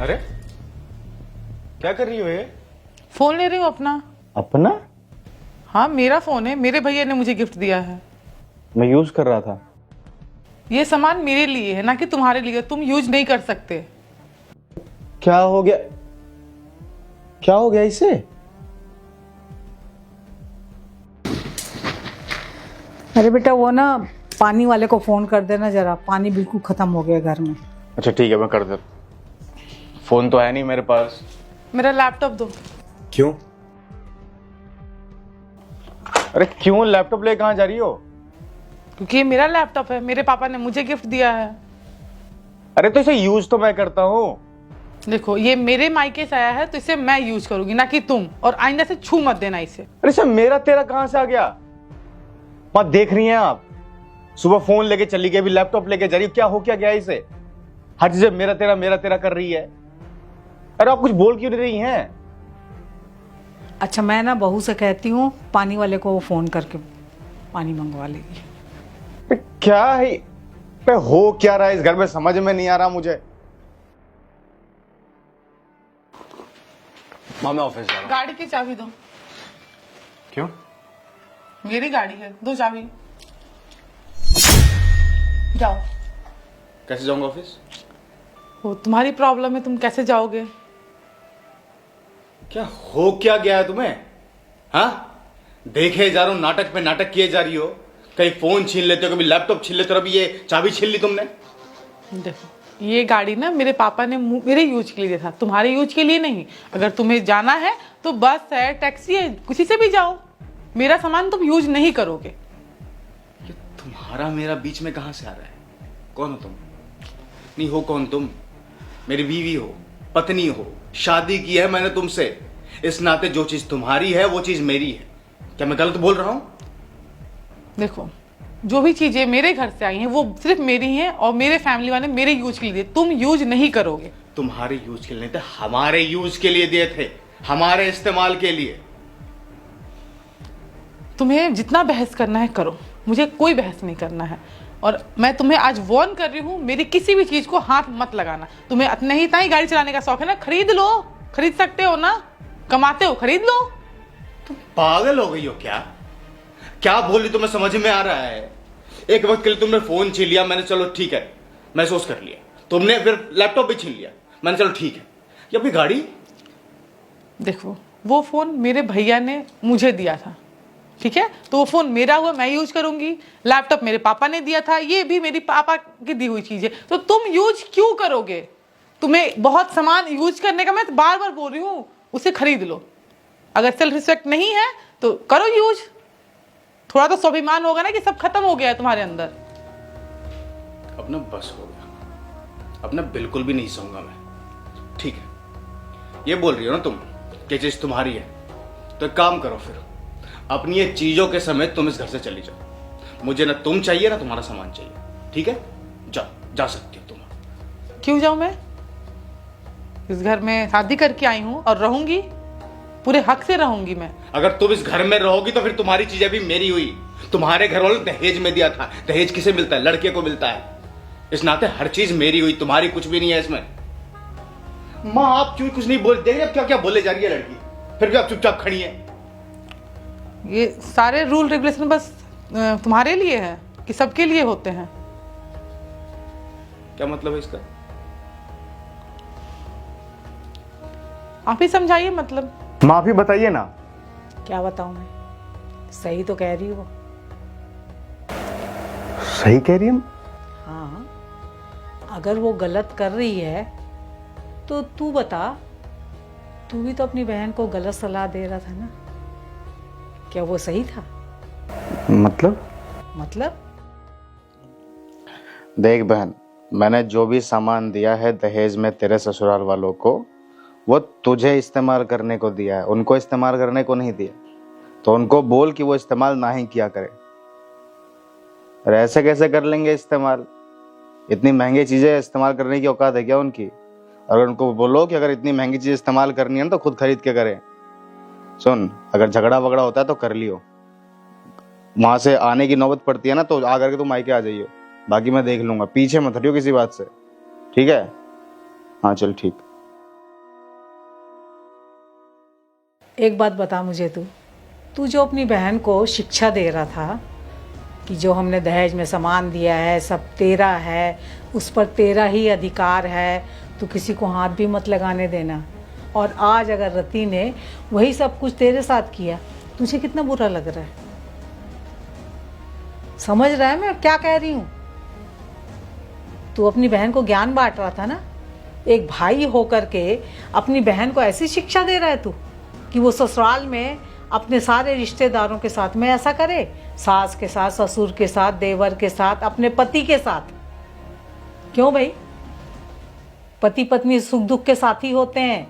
अरे क्या कर रही हो ये? फोन ले रही हूँ अपना। अपना? हाँ मेरा फोन है, मेरे भैया ने मुझे गिफ्ट दिया है। मैं यूज कर रहा था। ये सामान मेरे लिए है ना कि तुम्हारे लिए, तुम यूज नहीं कर सकते। क्या हो गया? क्या हो गया इसे? अरे बेटा वो ना पानी वाले को फोन कर देना जरा, पानी बिल्कुल खत्म हो गया घर में। अच्छा ठीक है, मैं कर देता। फोन तो है नहीं मेरे पास। मेरा लैपटॉप दो। क्यों? अरे क्यों? लैपटॉप ले कहाँ जा रही हो? क्योंकि ये मेरा लैपटॉप है, मेरे पापा ने मुझे गिफ्ट दिया है। अरे तो इसे यूज तो मैं करता हूँ। देखो ये मेरे मायके से आया है तो इसे मैं यूज करूंगी, ना कि तुम। और आइंदा से छू मत देना इसे। अरे सर मेरा तेरा कहां से आ गया? वहां देख रही हैं आप, सुबह फोन लेके चली गई, अभी लैपटॉप लेके जा रही हो। क्या हो क्या गया इसे? हर चीज मेरा तेरा कर रही है। अरे आप कुछ बोल क्यों नहीं रही हैं? अच्छा मैं ना बहू से कहती हूँ पानी वाले को फोन करके पानी मंगवा लेगी। क्या है? हो क्या रहा है इस घर में, समझ में नहीं आ रहा मुझे। माँ मैं ऑफिस जा रहा हूँ। गाड़ी की चाबी दो। क्यों? मेरी गाड़ी है, दो चाबी। जाओ। कैसे जाऊंगा ऑफिस? वो तुम्हारी प्रॉब्लम है, तुम कैसे जाओगे? क्या हो क्या गया है तुम्हें? हाँ, देखे जा रहा हूं, नाटक पे नाटक किए जा रही हो। कहीं फोन छीन लेते हो, कभी लैपटॉप छीन लेते हो, अभी ये चाबी छीन ली तुमने। देखो ये गाड़ी ना मेरे पापा ने मेरे यूज के लिए दिया था, तुम्हारे यूज के लिए नहीं। अगर तुम्हें जाना है तो बस है, टैक्सी है, किसी से भी जाओ। मेरा सामान तुम यूज नहीं करोगे। ये तुम्हारा मेरा बीच में कहां से आ रहा है? कौन हो तुम? नहीं हो कौन तुम? मेरी बीवी हो, पत्नी हो, शादी की है मैंने तुमसे। इस नाते जो चीज तुम्हारी है वो चीज मेरी है। क्या मैं गलत बोल रहा हूं? देखो जो भी चीजें मेरे घर से आई हैं वो सिर्फ मेरी हैं और मेरे फैमिली वाले मेरे यूज के लिए दिए, तुम यूज नहीं करोगे। तुम्हारे यूज के लिए नहीं थे, हमारे यूज के लिए दिए थे, हमारे इस्तेमाल के लिए। तुम्हें जितना बहस करना है करो, मुझे कोई बहस नहीं करना है। और मैं तुम्हें आज वार्न कर रही हूँ, मेरी किसी भी चीज को हाथ मत लगाना। तुम्हें अपने ही इतना ही गाड़ी चलाने का शौक है ना, खरीद लो। खरीद सकते हो ना, कमाते हो, खरीद लो। तुम पागल हो गई हो क्या? क्या बोल रही तुम्हें समझ में आ रहा है? एक वक्त के लिए तुमने फोन छीन लिया, मैंने चलो ठीक है महसूस कर लिया। तुमने फिर लैपटॉप भी छीन लिया, मैंने चलो ठीक है। ये अभी गाड़ी? देखो वो फोन मेरे भैया ने मुझे दिया था, ठीक है? तो वो फोन मेरा हुआ, मैं यूज करूंगी। लैपटॉप मेरे पापा ने दिया था, ये भी मेरी पापा की दी हुई चीज है। तो तुम यूज क्यों करोगे? तुम्हें बहुत सामान यूज करने का मैं बार बार बोल रही हूँ, उसे खरीद लो। अगर सेल्फ रिस्पेक्ट नहीं है तो करो यूज। थोड़ा तो स्वाभिमान होगा ना कि सब खत्म हो गया है तुम्हारे अंदर। अब ना बस हो गया, अब ना बिल्कुल भी नहीं सहूंगा मैं। ठीक है, ये बोल रही हो ना तुम कि चीज तुम्हारी है, तो एक काम करो फिर, अपनी ये चीजों के समेत तुम इस घर से चली जाओ। मुझे ना तुम चाहिए ना तुम्हारा सामान चाहिए। ठीक है, जाओ, जा सकती हो तुम। क्यों जाऊं मैं? इस घर में शादी करके आई हूं और रहूंगी, पूरे हक से रहूंगी मैं। अगर तुम इस घर में रहोगी तो फिर तुम्हारी चीजें भी मेरी हुई। तुम्हारे घर वालों ने दहेज में दिया था। दहेज किसे मिलता है? लड़के को मिलता है। इस नाते हर चीज मेरी हुई, तुम्हारी कुछ भी नहीं है इसमें। माँ आप क्यों कुछ नहीं बोल? देख रहे क्या क्या बोले जा रही है लड़की, फिर भी आप चुपचाप खड़ी है। ये सारे रूल रेगुलेशन बस तुम्हारे लिए है कि सबके लिए होते हैं? क्या मतलब है इसका? आप ही समझाइए मतलब। माँ भी बताइए ना। क्या बताऊँ मैं, सही तो कह रही हो। सही कह रही है। हाँ अगर वो गलत कर रही है तो तू बता, तू भी तो अपनी बहन को गलत सलाह दे रहा था ना, क्या वो सही था? मतलब देख बहन, मैंने जो भी सामान दिया है दहेज में तेरे ससुराल वालों को, वो तुझे इस्तेमाल करने को दिया है, उनको इस्तेमाल करने को नहीं दिया। तो उनको बोल कि वो इस्तेमाल ना ही किया करे। और ऐसे कैसे कर लेंगे इस्तेमाल? इतनी महंगी चीजें इस्तेमाल करने की औकात है क्या उनकी? और उनको बोलो कि अगर इतनी महंगी चीज इस्तेमाल करनी है ना तो खुद खरीद के करें। सुन, अगर झगड़ा वगड़ा होता है तो कर लियो, वहां से आने की नौबत पड़ती है ना तो आ करके तुम मायके आ जाइयो, बाकी मैं देख लूंगा। पीछे मत हटियो किसी बात से, ठीक है? हाँ चल ठीक। एक बात बता मुझे, तू जो अपनी बहन को शिक्षा दे रहा था कि जो हमने दहेज में सामान दिया है सब तेरा है, उस पर तेरा ही अधिकार है, तू किसी को हाथ भी मत लगाने देना, और आज अगर रति ने वही सब कुछ तेरे साथ किया, तुझे कितना बुरा लग रहा है? समझ रहा है मैं क्या कह रही हूँ? तू अपनी बहन को ज्ञान बांट रहा था ना, एक भाई होकर के अपनी बहन को ऐसी शिक्षा दे रहा है तू कि वो ससुराल में अपने सारे रिश्तेदारों के साथ में ऐसा करे, सास के साथ, ससुर के साथ, देवर के साथ, अपने पति के साथ। क्यों भाई? पति पत्नी सुख दुख के साथी होते हैं।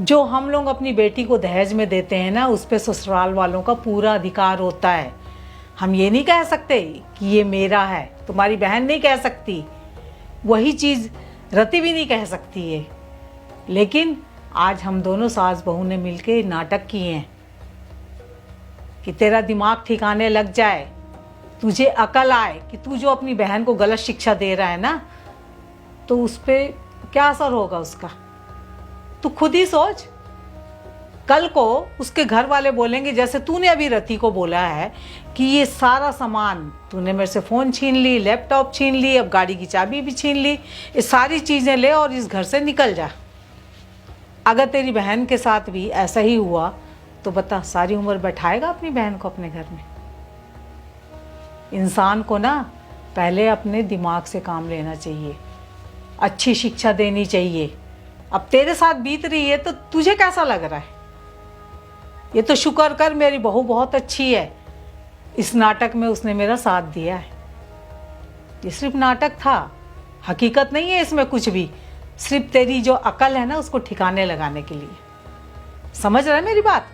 जो हम लोग अपनी बेटी को दहेज में देते हैं ना, उस पे ससुराल वालों का पूरा अधिकार होता है। हम ये नहीं कह सकते कि ये मेरा है, तुम्हारी बहन नहीं कह सकती, वही चीज़ रति भी नहीं कह सकती है। लेकिन आज हम दोनों सास बहू ने मिलके नाटक किए हैं कि तेरा दिमाग ठिकाने लग जाए, तुझे अकल आए कि तू जो अपनी बहन को गलत शिक्षा दे रहा है ना, तो उस पर क्या असर होगा उसका? तू खुद ही सोच। कल को उसके घर वाले बोलेंगे, जैसे तूने अभी रति को बोला है कि ये सारा सामान तूने मेरे से फ़ोन छीन ली, लैपटॉप छीन ली, अब गाड़ी की चाबी भी छीन ली, ये सारी चीज़ें ले और इस घर से निकल जा। अगर तेरी बहन के साथ भी ऐसा ही हुआ तो बता, सारी उम्र बैठाएगा अपनी बहन को अपने घर में? इंसान को ना पहले अपने दिमाग से काम लेना चाहिए, अच्छी शिक्षा देनी चाहिए। अब तेरे साथ बीत रही है तो तुझे कैसा लग रहा है? ये तो शुक्र कर मेरी बहू बहुत अच्छी है, इस नाटक में उसने मेरा साथ दिया है। ये सिर्फ नाटक था, हकीकत नहीं है इसमें कुछ भी, सिर्फ तेरी जो अकल है ना उसको ठिकाने लगाने के लिए। समझ रहा है मेरी बात?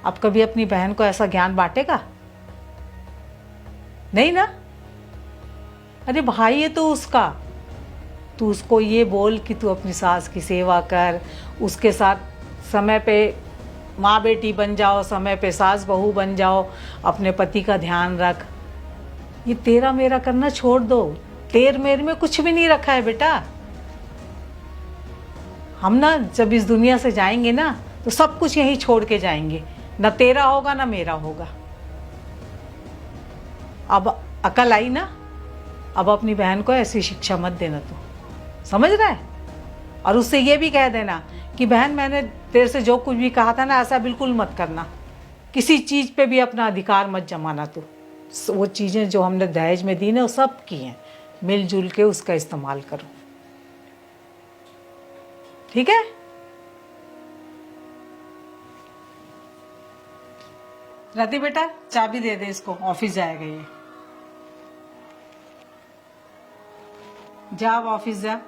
अब कभी अपनी बहन को ऐसा ज्ञान बांटेगा नहीं ना? अरे भाई है तो उसका, तू उसको ये बोल कि तू अपनी सास की सेवा कर, उसके साथ समय पे माँ बेटी बन जाओ, समय पे सास बहू बन जाओ, अपने पति का ध्यान रख। ये तेरा मेरा करना छोड़ दो, तेर मेर में कुछ भी नहीं रखा है बेटा। हम ना जब इस दुनिया से जाएंगे ना तो सब कुछ यहीं छोड़ के जाएंगे, ना तेरा होगा ना मेरा होगा। अब अकल आई ना, अब अपनी बहन को ऐसी शिक्षा मत देना तू, समझ रहा है? और उससे ये भी कह देना कि बहन मैंने तेरे से जो कुछ भी कहा था ना, ऐसा बिल्कुल मत करना, किसी चीज़ पे भी अपना अधिकार मत जमाना तू। वो चीज़ें जो हमने दहेज में दी ना वो सब की हैं, मिलजुल के उसका इस्तेमाल करो, ठीक है? रति बेटा चाबी दे दे इसको, ऑफिस जाएगा ये। जा अब ऑफिस जा।